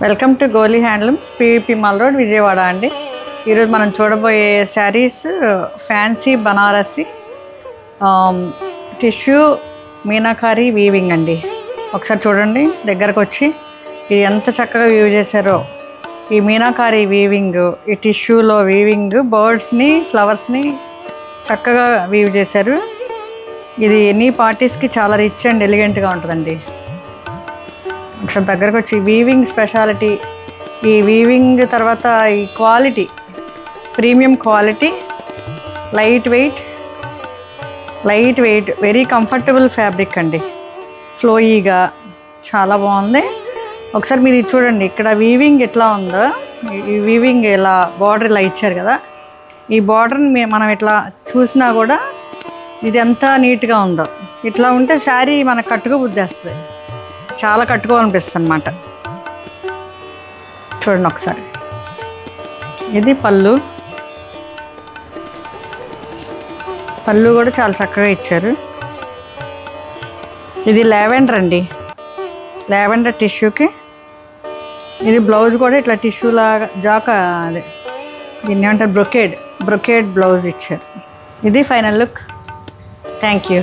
Welcome to Goli handlooms, PVP mall road, Vijayawada అండి. ఈరోజు మనం చూడబోయే saris fancy Banarasi tissue meenakari weaving అండి. ఒకసారి చూడండి దగ్గరకు వచ్చి, ఇది ఎంత చక్కగా వీవ్ చేశారో. ఈ మీనాకారి వీవింగ్, ఈ టిష్యూలో వీవింగ్ బర్డ్స్ని, ఫ్లవర్స్ని చక్కగా వీవ్ చేశారు. ఇది ఎనీ పార్టీస్కి చాలా రిచ్ అండ్ ఎలిగెంట్గా ఉంటుందండి. ఒకసారి దగ్గరకు వచ్చి వీవింగ్ స్పెషాలిటీ, ఈ వీవింగ్ తర్వాత ఈ quality, premium quality, light weight, very comfortable fabric అండి. ఫ్లోయీగా చాలా బాగుంది. ఒకసారి మీరు ఇది చూడండి, ఇక్కడ వీవింగ్ ఎట్లా ఉందో, ఈ వీవింగ్ ఇలా బార్డర్ ఇలా ఇచ్చారు కదా, ఈ బార్డర్ని మనం ఇట్లా చూసినా కూడా ఇది ఎంత నీట్గా ఉందో. ఇట్లా ఉంటే శారీ మనకు కట్టుకో బుద్ధేస్తుంది, చాలా కట్టుకోవాలనిపిస్తుంది అన్నమాట. చూడండి ఒకసారి, ఇది పళ్ళు కూడా చాలా చక్కగా ఇచ్చారు. ఇది లావెండర్ అండి, లావెండర్ టిష్యూకి. ఇది బ్లౌజ్ కూడా ఇట్లా టిష్యూ లాగా అదే దీన్ని ఏమంటారు, బ్రొకేడ్ బ్లౌజ్ ఇచ్చారు. ఇది ఫైనల్ లుక్. Thank you.